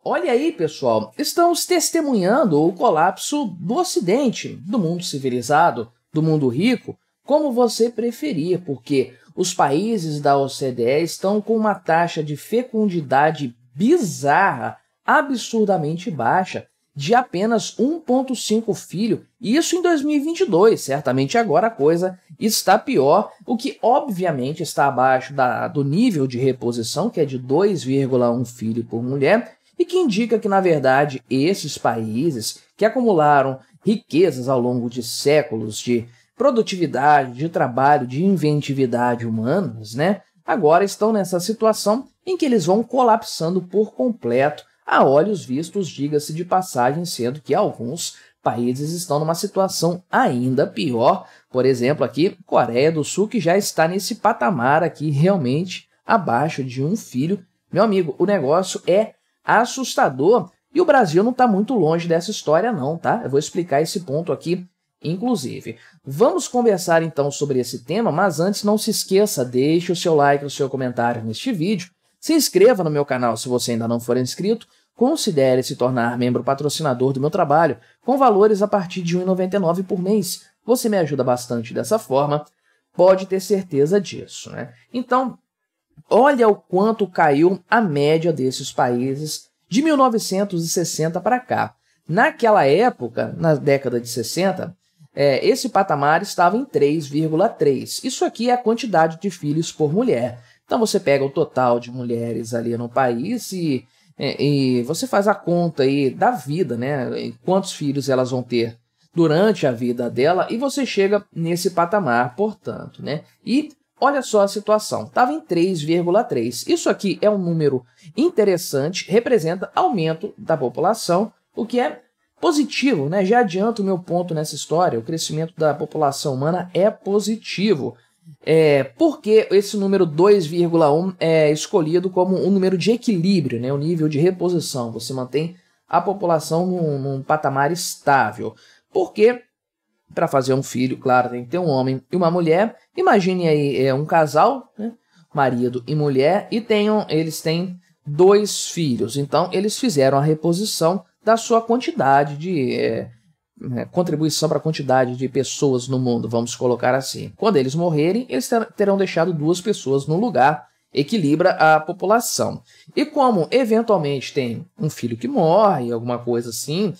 Olha aí, pessoal, estamos testemunhando o colapso do Ocidente, do mundo civilizado, do mundo rico, como você preferir, porque os países da OCDE estão com uma taxa de fecundidade bizarra, absurdamente baixa, de apenas 1,5 filho, isso em 2022. Certamente agora a coisa está pior, o que obviamente está abaixo do nível de reposição, que é de 2,1 filho por mulher, e que indica que, na verdade, esses países que acumularam riquezas ao longo de séculos de produtividade, de trabalho, de inventividade humanas, né, agora estão nessa situação em que eles vão colapsando por completo, a olhos vistos, diga-se de passagem, sendo que alguns países estão numa situação ainda pior. Por exemplo, aqui, Coreia do Sul, que já está nesse patamar aqui, realmente abaixo de 1 filho. Meu amigo, o negócio é assustador e o Brasil não está muito longe dessa história não, tá? Eu vou explicar esse ponto aqui, inclusive. Vamos conversar então sobre esse tema, mas antes não se esqueça, deixe o seu like, o seu comentário neste vídeo, se inscreva no meu canal se você ainda não for inscrito, considere se tornar membro patrocinador do meu trabalho, com valores a partir de R$ 1,99 por mês. Você me ajuda bastante dessa forma, pode ter certeza disso, né? Então, olha o quanto caiu a média desses países de 1960 para cá. Naquela época, na década de 60, esse patamar estava em 3,3. Isso aqui é a quantidade de filhos por mulher. Então você pega o total de mulheres ali no país e você faz a conta aí da vida, né? Quantos filhos elas vão ter durante a vida dela e você chega nesse patamar, portanto, né? E olha só a situação, estava em 3,3. Isso aqui é um número interessante, representa aumento da população, o que é positivo, né? Já adianto o meu ponto nessa história, o crescimento da população humana é positivo. Porque esse número 2,1 é escolhido como um número de equilíbrio, né? O nível de reposição, você mantém a população num patamar estável. Porque para fazer um filho, claro, tem que ter um homem e uma mulher. Imagine aí um casal, né? Marido e mulher, e eles têm 2 filhos. Então, eles fizeram a reposição da sua quantidade de contribuição para a quantidade de pessoas no mundo, vamos colocar assim. Quando eles morrerem, eles terão deixado 2 pessoas no lugar, equilibra a população. E como, eventualmente, tem um filho que morre, alguma coisa assim,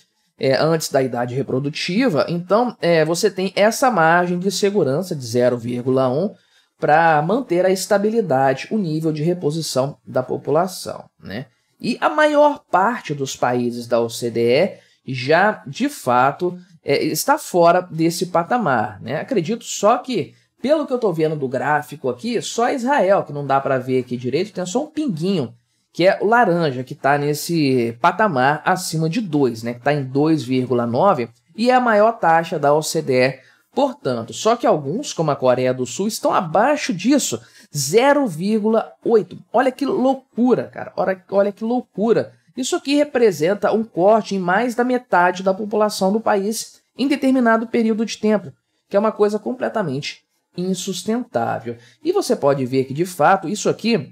antes da idade reprodutiva, então você tem essa margem de segurança de 0,1 para manter a estabilidade, o nível de reposição da população, né? E a maior parte dos países da OCDE já, de fato, está fora desse patamar, né? Acredito só que, pelo que eu estou vendo do gráfico aqui, só Israel, que não dá para ver aqui direito, tem só um pinguinho, que é o laranja, que está nesse patamar acima de 2, né? Que está em 2,9 e é a maior taxa da OCDE, portanto. Só que alguns, como a Coreia do Sul, estão abaixo disso, 0,8. Olha que loucura, cara, olha que loucura. Isso aqui representa um corte em mais da metade da população do país em determinado período de tempo, que é uma coisa completamente insustentável. E você pode ver que, de fato, isso aqui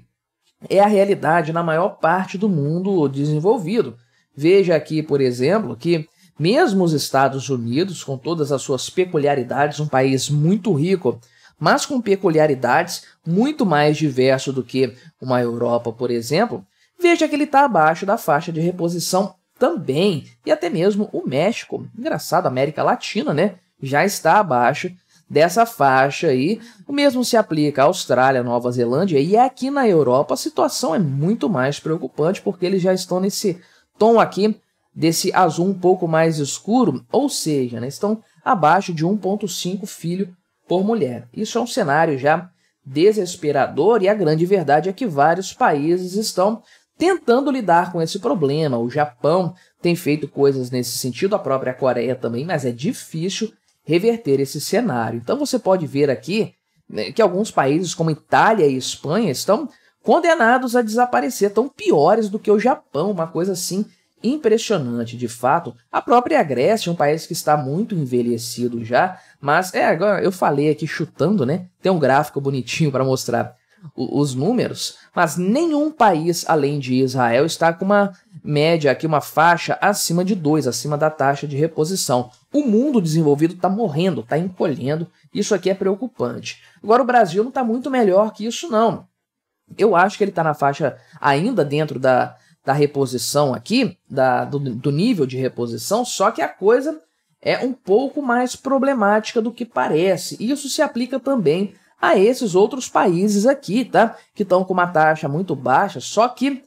é a realidade na maior parte do mundo desenvolvido. Veja aqui, por exemplo, que mesmo os Estados Unidos, com todas as suas peculiaridades, um país muito rico, mas com peculiaridades muito mais diverso do que uma Europa, por exemplo, veja que ele está abaixo da faixa de reposição também, e até mesmo o México, engraçado, a América Latina, né, já está abaixo dessa faixa aí. O mesmo se aplica à Austrália, Nova Zelândia, e aqui na Europa a situação é muito mais preocupante, porque eles já estão nesse tom aqui, desse azul um pouco mais escuro, ou seja, né, estão abaixo de 1,5 filho por mulher. Isso é um cenário já desesperador, e a grande verdade é que vários países estão tentando lidar com esse problema. O Japão tem feito coisas nesse sentido, a própria Coreia também, mas é difícil reverter esse cenário. Então você pode ver aqui, né, que alguns países como Itália e Espanha estão condenados a desaparecer, tão piores do que o Japão, uma coisa assim impressionante de fato. A própria Grécia, um país que está muito envelhecido já, mas agora eu falei aqui chutando, né? Tem um gráfico bonitinho para mostrar os números, mas nenhum país além de Israel está com uma média aqui, uma faixa acima de 2, acima da taxa de reposição. O mundo desenvolvido está morrendo, está encolhendo, isso aqui é preocupante. Agora o Brasil não está muito melhor que isso não. Eu acho que ele está na faixa ainda dentro da reposição aqui, do nível de reposição, só que a coisa é um pouco mais problemática do que parece. Isso se aplica também a esses outros países aqui, tá? Que estão com uma taxa muito baixa, só que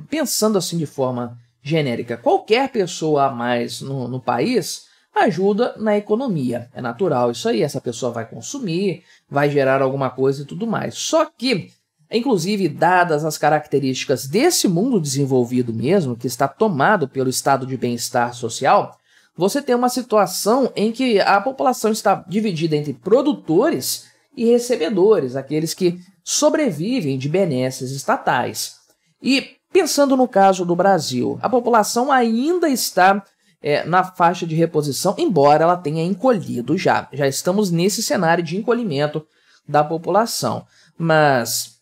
pensando assim de forma genérica, qualquer pessoa a mais no país ajuda na economia. É natural isso aí, essa pessoa vai consumir, vai gerar alguma coisa e tudo mais. Só que, inclusive, dadas as características desse mundo desenvolvido mesmo, que está tomado pelo estado de bem-estar social, você tem uma situação em que a população está dividida entre produtores e recebedores, aqueles que sobrevivem de benesses estatais. E pensando no caso do Brasil, a população ainda está na faixa de reposição, embora ela tenha encolhido já. Já estamos nesse cenário de encolhimento da população, mas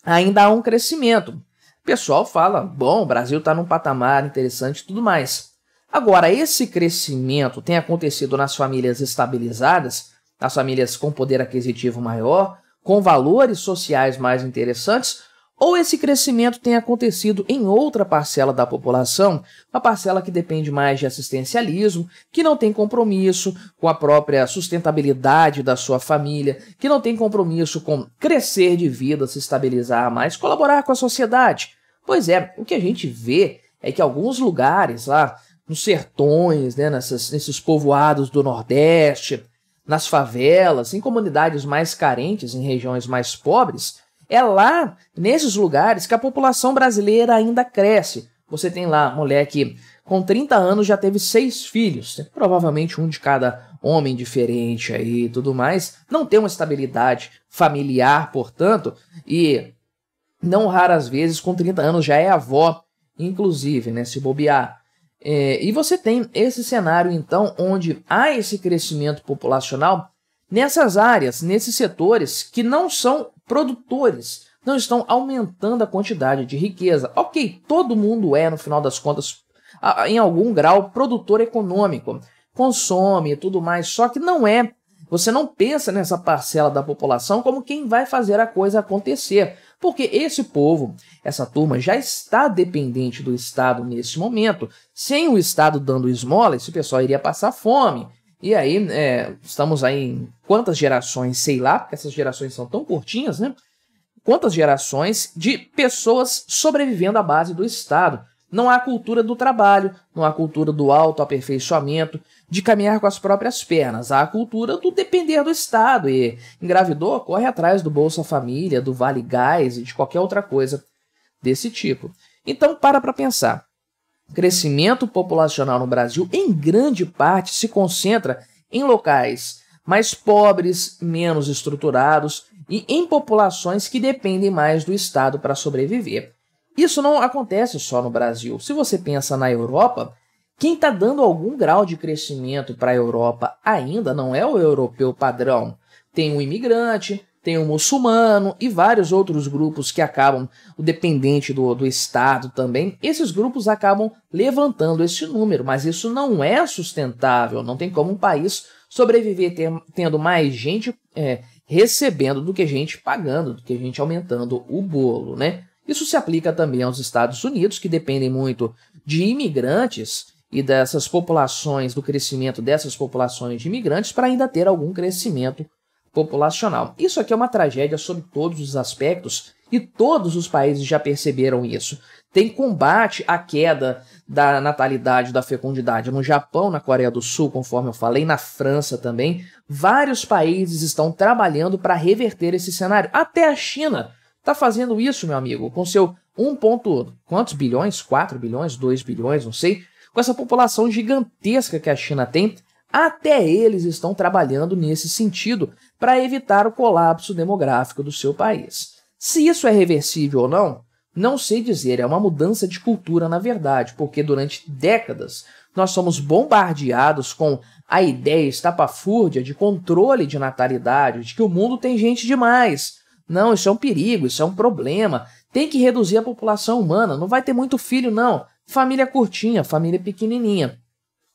ainda há um crescimento. O pessoal fala, bom, o Brasil está num patamar interessante e tudo mais. Agora, esse crescimento tem acontecido nas famílias estabilizadas, nas famílias com poder aquisitivo maior, com valores sociais mais interessantes, ou esse crescimento tem acontecido em outra parcela da população, uma parcela que depende mais de assistencialismo, que não tem compromisso com a própria sustentabilidade da sua família, que não tem compromisso com crescer de vida, se estabilizar mais, colaborar com a sociedade. Pois é, o que a gente vê é que alguns lugares lá, nos sertões, né, nesses povoados do Nordeste, nas favelas, em comunidades mais carentes, em regiões mais pobres, é lá, nesses lugares, que a população brasileira ainda cresce. Você tem lá mulher que com 30 anos já teve 6 filhos, provavelmente um de cada homem diferente aí e tudo mais, não tem uma estabilidade familiar, portanto, e não raras vezes com 30 anos já é avó, inclusive, né, se bobear. E você tem esse cenário, então, onde há esse crescimento populacional nessas áreas, nesses setores que não são produtores, não estão aumentando a quantidade de riqueza. Ok, todo mundo é, no final das contas, em algum grau, produtor econômico, consome e tudo mais, só que não é. Você não pensa nessa parcela da população como quem vai fazer a coisa acontecer, porque esse povo, essa turma, já está dependente do Estado nesse momento. Sem o Estado dando esmola, esse pessoal iria passar fome. E aí, estamos aí em quantas gerações, sei lá, porque essas gerações são tão curtinhas, né? Quantas gerações de pessoas sobrevivendo à base do Estado. Não há cultura do trabalho, não há cultura do autoaperfeiçoamento, de caminhar com as próprias pernas. Há a cultura do depender do Estado e engravidou, corre atrás do Bolsa Família, do Vale Gás e de qualquer outra coisa desse tipo. Então, para pensar. O crescimento populacional no Brasil, em grande parte, se concentra em locais mais pobres, menos estruturados e em populações que dependem mais do Estado para sobreviver. Isso não acontece só no Brasil. Se você pensa na Europa, quem está dando algum grau de crescimento para a Europa ainda não é o europeu padrão. Tem o imigrante, tem o muçulmano e vários outros grupos que acabam, o dependente do Estado também, esses grupos acabam levantando esse número, mas isso não é sustentável, não tem como um país sobreviver tendo mais gente recebendo do que gente pagando, do que gente aumentando o bolo, né? Isso se aplica também aos Estados Unidos, que dependem muito de imigrantes e dessas populações, do crescimento dessas populações de imigrantes para ainda ter algum crescimento populacional. Isso aqui é uma tragédia sob todos os aspectos e todos os países já perceberam isso. Tem combate à queda da natalidade, da fecundidade no Japão, na Coreia do Sul, conforme eu falei, na França também. Vários países estão trabalhando para reverter esse cenário. Até a China está fazendo isso, meu amigo, com seu quantos bilhões? 4 bilhões? 2 bilhões? Não sei. Com essa população gigantesca que a China tem, até eles estão trabalhando nesse sentido para evitar o colapso demográfico do seu país. Se isso é reversível ou não, não sei dizer, é uma mudança de cultura na verdade, porque durante décadas nós somos bombardeados com a ideia estapafúrdia de controle de natalidade, de que o mundo tem gente demais. Não, isso é um perigo, isso é um problema. Tem que reduzir a população humana, não vai ter muito filho, não. Família curtinha, família pequenininha.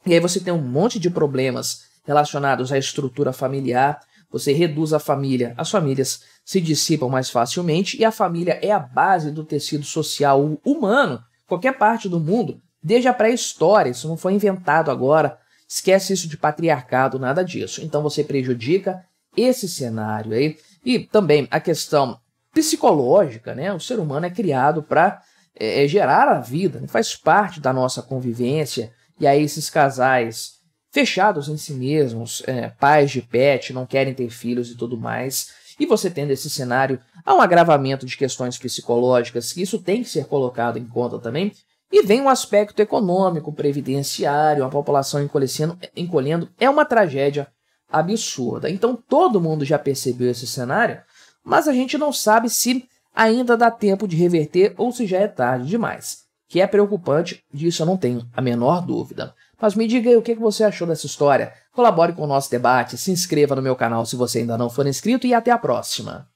E aí você tem um monte de problemas relacionados à estrutura familiar. Você reduz a família, as famílias se dissipam mais facilmente e a família é a base do tecido social humano, qualquer parte do mundo, desde a pré-história. Isso não foi inventado agora. Esquece isso de patriarcado, nada disso. Então você prejudica esse cenário aí. E também a questão psicológica, né? O ser humano é criado para gerar a vida, né? Faz parte da nossa convivência. E aí esses casais fechados em si mesmos, pais de pet, não querem ter filhos e tudo mais. E você tendo esse cenário, há um agravamento de questões psicológicas, que isso tem que ser colocado em conta também. E vem um aspecto econômico, previdenciário, a população encolhendo, é uma tragédia absurda. Então todo mundo já percebeu esse cenário, mas a gente não sabe se ainda dá tempo de reverter ou se já é tarde demais. Que é preocupante, disso eu não tenho a menor dúvida. Mas me diga aí o que você achou dessa história. Colabore com o nosso debate, se inscreva no meu canal se você ainda não for inscrito e até a próxima.